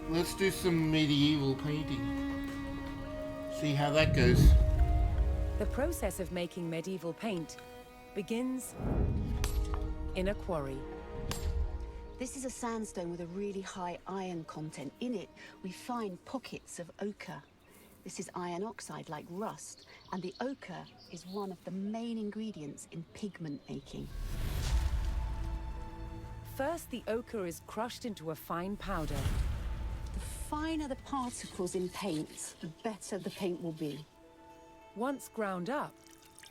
Let's do some medieval painting. See how that goes. The process of making medieval paint begins in a quarry. This is a sandstone with a really high iron content. In it, we find pockets of ochre. This is iron oxide, like rust, and the ochre is one of the main ingredients in pigment making. First, the ochre is crushed into a fine powder. The finer the particles in paint, the better the paint will be. Once ground up,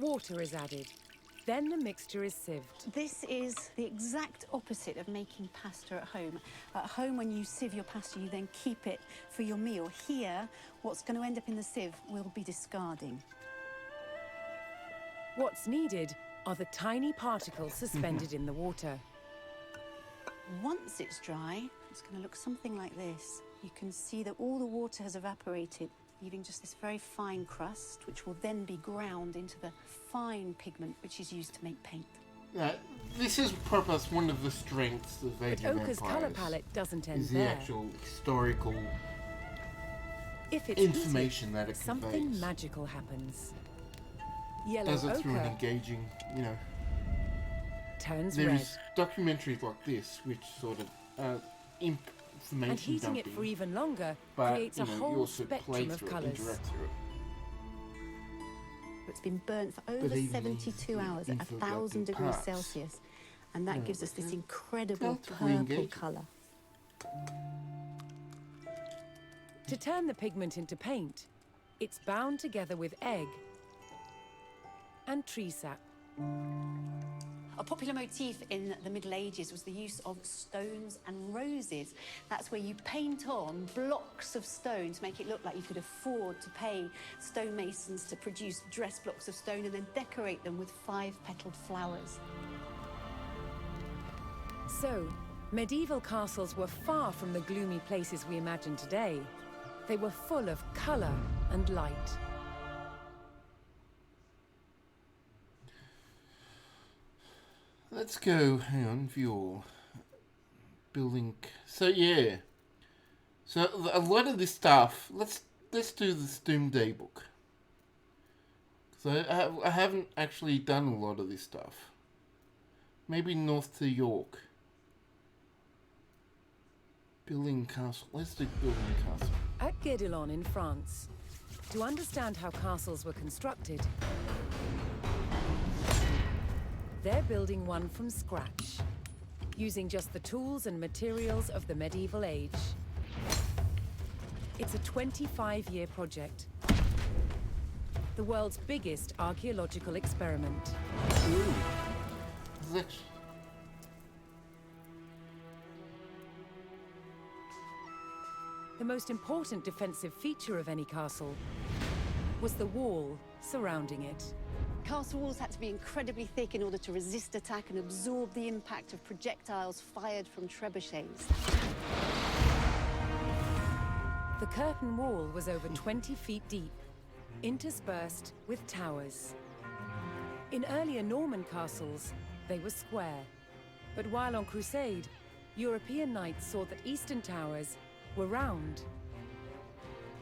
water is added. Then the mixture is sieved. This is the exact opposite of making pasta at home. At home, when you sieve your pasta, you then keep it for your meal. Here, what's going to end up in the sieve will be discarding. What's needed are the tiny particles suspended in the water. Once it's dry, it's going to look something like this. you can see that all the water has evaporated, leaving just this very fine crust, which will then be ground into the fine pigment which is used to make paint. This is perhaps one of the strengths of Age But of Ochre's Empires. colour palette doesn't end is the there. actual historical If it's information that it something conveys. magical happens. Yellow Does it through an ochre engaging, turns red. There's documentaries like this which sort of information And heating it dumping, for even longer but, creates a you whole also play spectrum of through it, colours. interact through it. It's been burnt for But over even 72 the hours at info about 1,000 the degrees parts. Celsius, and that Yeah, gives us this okay. incredible Relatively purple engaging. colour. To turn the pigment into paint, it's bound together with egg and tree sap. A popular motif in the Middle Ages was the use of stones and roses. That's where you paint on blocks of stone to make it look like you could afford to pay stonemasons to produce dress blocks of stone and then decorate them with 5-petaled flowers. So, medieval castles were far from the gloomy places we imagine today. They were full of colour and light. Let's go, hang on, view building. So yeah, so a lot of this stuff. Let's do the Doomsday book. So I haven't actually done a lot of this stuff. Maybe north to York. Building castle. Let's do building castle. At Guédelon in France, to understand how castles were constructed, they're building one from scratch, using just the tools and materials of the medieval age. It's a 25-year project, the world's biggest archaeological experiment. Ooh. This is actually... The most important defensive feature of any castle was the wall surrounding it. Castle walls had to be incredibly thick in order to resist attack and absorb the impact of projectiles fired from trebuchets. The curtain wall was over 20 feet deep, interspersed with towers. In earlier Norman castles, they were square. But while on crusade, European knights saw that eastern towers were round.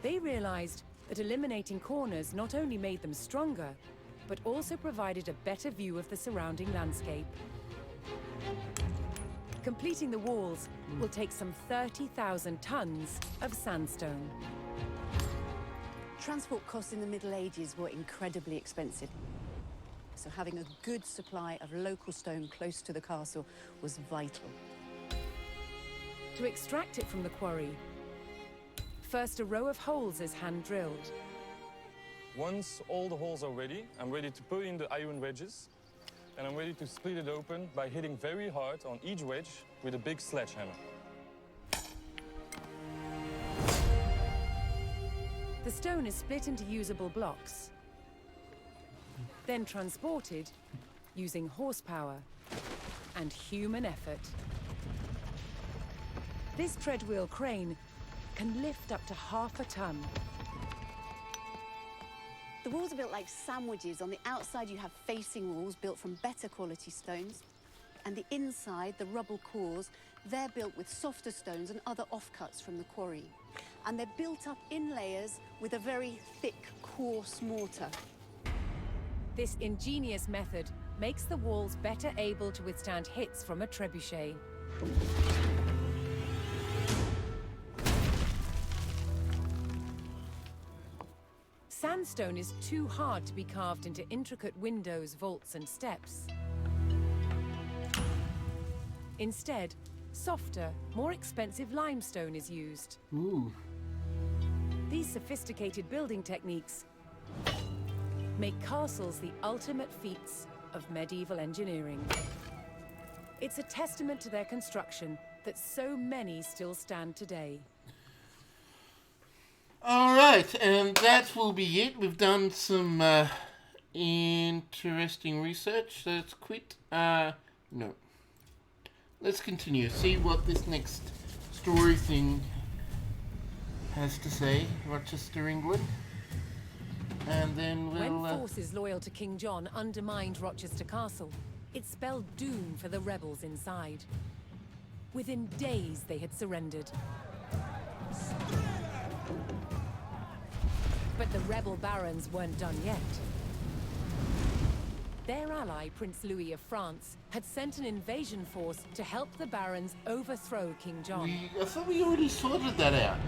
They realized that eliminating corners not only made them stronger, but also provided a better view of the surrounding landscape. Completing the walls will take some 30,000 tons of sandstone. Transport costs in the Middle Ages were incredibly expensive. So having a good supply of local stone close to the castle was vital. To extract it from the quarry, first a row of holes is hand-drilled. Once all the holes are ready, I'm ready to put in the iron wedges, and I'm ready to split it open by hitting very hard on each wedge with a big sledgehammer. The stone is split into usable blocks, then transported using horsepower and human effort. This treadwheel crane can lift up to half a ton. The walls are built like sandwiches. On the outside, you have facing walls built from better quality stones. And the inside, the rubble cores, they're built with softer stones and other offcuts from the quarry. And they're built up in layers with a very thick, coarse mortar. This ingenious method makes the walls better able to withstand hits from a trebuchet. Sandstone is too hard to be carved into intricate windows, vaults, and steps. Instead, softer, more expensive limestone is used. Ooh. These sophisticated building techniques make castles the ultimate feats of medieval engineering. It's a testament to their construction that so many still stand today. Alright, and that will be it. We've done some interesting research. So let's quit. No. Let's continue. See what this next story thing has to say, Rochester, England. And then we'll... When forces loyal to King John undermined Rochester Castle, it spelled doom for the rebels inside. Within days, they had surrendered. But the rebel barons weren't done yet. Their ally, Prince Louis of France, had sent an invasion force to help the barons overthrow King John. I thought we already sorted that out.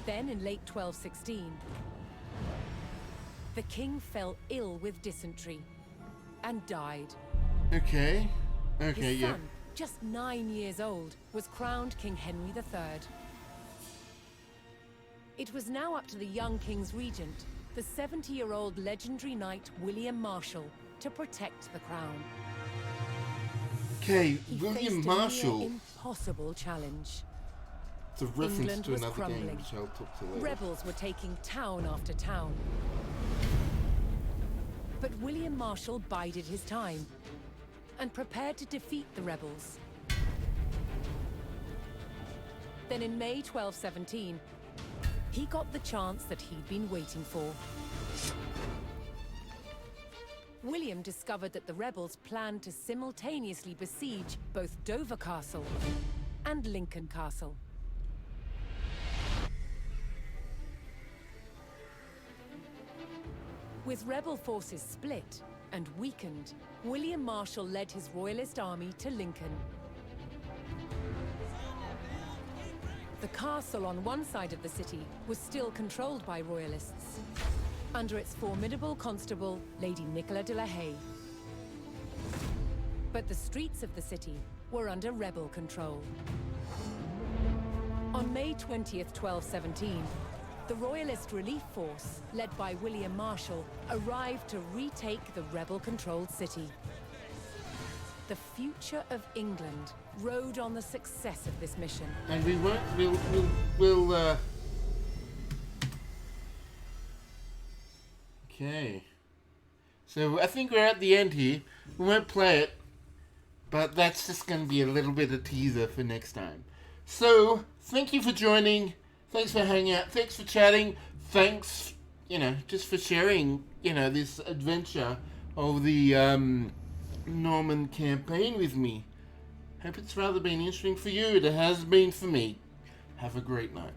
Then, in late 1216, the king fell ill with dysentery and died. Okay. His son, just 9 years old, was crowned King Henry III. It was now up to the young king's regent, the 70-year-old legendary knight William Marshall, to protect the crown. Okay, He William faced Marshall. a near impossible challenge. It's a reference England to was another crumbling. game, which I'll talk to later. Rebels were taking town after town. But William Marshall bided his time and prepared to defeat the rebels. Then in May 1217, he got the chance that he'd been waiting for. William discovered that the rebels planned to simultaneously besiege both Dover Castle and Lincoln Castle. With rebel forces split and weakened, William Marshall led his royalist army to Lincoln. The castle on one side of the city was still controlled by royalists, under its formidable constable, Lady Nicola de la Haye. But the streets of the city were under rebel control. On May 20th, 1217, the Royalist Relief Force, led by William Marshall, arrived to retake the rebel-controlled city. The future of England rode on the success of this mission. And we won't, okay. So I think we're at the end here. We won't play it, but that's just going to be a little bit of teaser for next time. So, thank you for joining. Thanks for hanging out. Thanks for chatting. Thanks, just for sharing, this adventure of the Norman campaign with me. Hope it's rather been interesting for you. It has been for me. Have a great night.